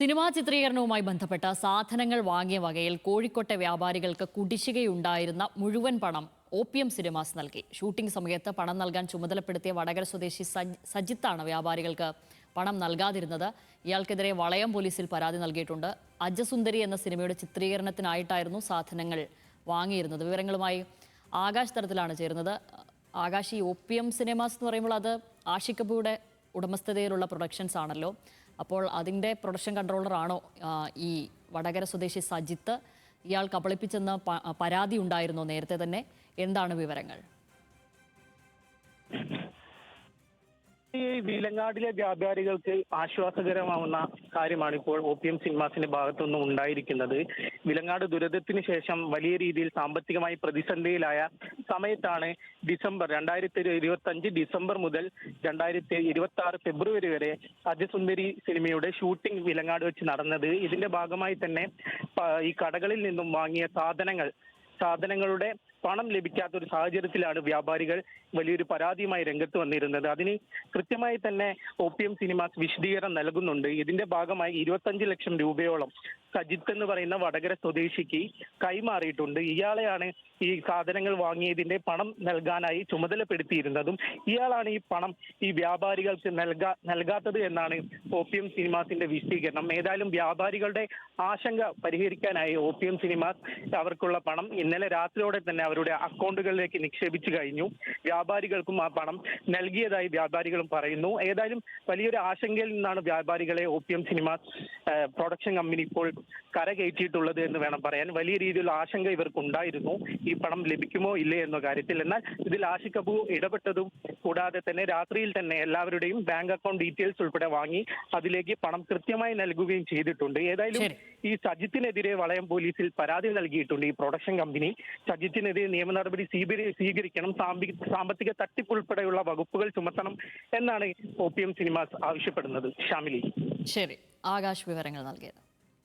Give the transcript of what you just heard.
Cinema ചിത്രീകരണവുമായി ബന്ധപ്പെട്ട സാധനങ്ങൾ വാങ്ങിയ വകയിൽ കോഴിക്കോട്ടെ വ്യാപാരികൾക്ക് കുടിശ്ശികയുണ്ടായിരുന്ന മുഴുവൻ പണം OPM സിനിമാസ് നൽകി. ഷൂട്ടിംഗ് സമയത്ത് പണം നൽകാൻ ചുമതലപ്പെടുത്തിയ വടകര സ്വദേശി സജിത്താണ് വ്യാപാരികൾക്ക് പണം നൽകാതിരുന്നത്. ഇയാൾക്കെതിരെ വളയം പോലീസിൽ പരാതി നൽകിയിട്ടുണ്ട്. അജസുന്ദരി എന്ന സിനിമയുടെ ചിത്രീകരണത്തിനായിട്ടായിരുന്നു സാധനങ്ങൾ വാങ്ങിയിരുന്നത്. വിവരങ്ങളുമായി ആകാശ് തരത്തിലാണ് ചേരുന്നത്. ആകാശ്, ഈ OPM സിനിമാസ് എന്ന് പറയുമ്പോൾ അത് ആഷിഖ് കപൂറുടെ ഉടമസ്ഥതയിലുള്ള പ്രൊഡക്ഷൻസ് ആണല്ലോ. അപ്പോൾ അതിൻ്റെ പ്രൊഡക്ഷൻ കൺട്രോളറാണോ ഈ വടകര സ്വദേശി സജിത്ത്? ഇയാൾ കബളിപ്പിച്ചെന്ന് പരാതി ഉണ്ടായിരുന്നോ നേരത്തെ തന്നെ? എന്താണ് വിവരങ്ങൾ? ഈ വിലങ്ങാടിലെ വ്യാപാരികൾക്ക് ആശ്വാസകരമാവുന്ന കാര്യമാണ് ഇപ്പോൾ OPM സിനിമാസിന്റെ ഭാഗത്തുനിന്നും ഉണ്ടായിരിക്കുന്നത്. വിലങ്ങാട് ദുരന്തത്തിന് ശേഷം വലിയ രീതിയിൽ സാമ്പത്തികമായി പ്രതിസന്ധിയിലായ സമയത്താണ് ഡിസംബർ 2025 ഡിസംബർ മുതൽ 2026 ഫെബ്രുവരി വരെ അജസുന്ദരി സിനിമയുടെ ഷൂട്ടിംഗ് വിലങ്ങാട് വെച്ച് നടന്നത്. ഇതിന്റെ ഭാഗമായി തന്നെ ഈ കടകളിൽ നിന്നും വാങ്ങിയ സാധനങ്ങളുടെ പണം ലഭിക്കാത്ത ഒരു സാഹചര്യത്തിലാണ് വ്യാപാരികൾ വലിയൊരു പരാതിയുമായി രംഗത്ത് വന്നിരുന്നത്. അതിന് കൃത്യമായി തന്നെ OPM സിനിമാസ് വിശദീകരണം നൽകുന്നുണ്ട്. ഇതിന്റെ ഭാഗമായി 25 ലക്ഷം രൂപയോളം സജിത്ത് എന്ന് പറയുന്ന വടകര സ്വദേശിക്ക് കൈമാറിയിട്ടുണ്ട്. ഇയാളെയാണ് ഈ സാധനങ്ങൾ വാങ്ങിയതിന്റെ പണം നൽകാനായി ചുമതലപ്പെടുത്തിയിരുന്നതും. ഇയാളാണ് ഈ പണം ഈ വ്യാപാരികൾക്ക് നൽകാത്തത് എന്നാണ് OPM സിനിമാസിന്റെ വിശദീകരണം. ഏതായാലും വ്യാപാരികളുടെ ആശങ്ക പരിഹരിക്കാനായി OPM സിനിമാസ് അവർക്കുള്ള പണം ഇന്നലെ രാത്രിയോടെ തന്നെ അവരുടെ അക്കൗണ്ടുകളിലേക്ക് നിക്ഷേപിച്ചു കഴിഞ്ഞു. വ്യാപാരികൾക്കും ആ പണം നൽകിയതായി വ്യാപാരികളും പറയുന്നു. ഏതായാലും വലിയൊരു ആശങ്കയിൽ നിന്നാണ് വ്യാപാരികളെ OPM സിനിമാസ് പ്രൊഡക്ഷൻ കമ്പനി ഇപ്പോൾ കരകയറ്റിയിട്ടുള്ളത് എന്ന് വേണം പറയാൻ. വലിയ രീതിയിലുള്ള ആശങ്ക ഇവർക്കുണ്ടായിരുന്നു, ഈ പണം ലഭിക്കുമോ ഇല്ലേ എന്ന കാര്യത്തിൽ. എന്നാൽ ഇതിൽ ആഷിഖ് കപൂർ ഇടപെട്ടതും കൂടാതെ തന്നെ രാത്രിയിൽ തന്നെ എല്ലാവരുടെയും ബാങ്ക് അക്കൗണ്ട് ഡീറ്റെയിൽസ് ഉൾപ്പെടെ വാങ്ങി അതിലേക്ക് പണം കൃത്യമായി നൽകുകയും ചെയ്തിട്ടുണ്ട്. ഏതായാലും ഈ സജിത്തിനെതിരെ വളയം പോലീസിൽ പരാതി നൽകിയിട്ടുണ്ട് ഈ പ്രൊഡക്ഷൻ കമ്പനി. സജിത്തിനെതിരെ നിയമ നടപടി സ്വീകരിക്കണം, സാമ്പത്തിക തട്ടിപ്പ് ഉൾപ്പെടെയുള്ള വകുപ്പുകൾ ചുമത്തണം എന്നാണ് OPM സിനിമാസ് ആവശ്യപ്പെടുന്നത്. ഷാമിലി. ശരി, ആകാശ് വിവരങ്ങൾ നൽകിയത്.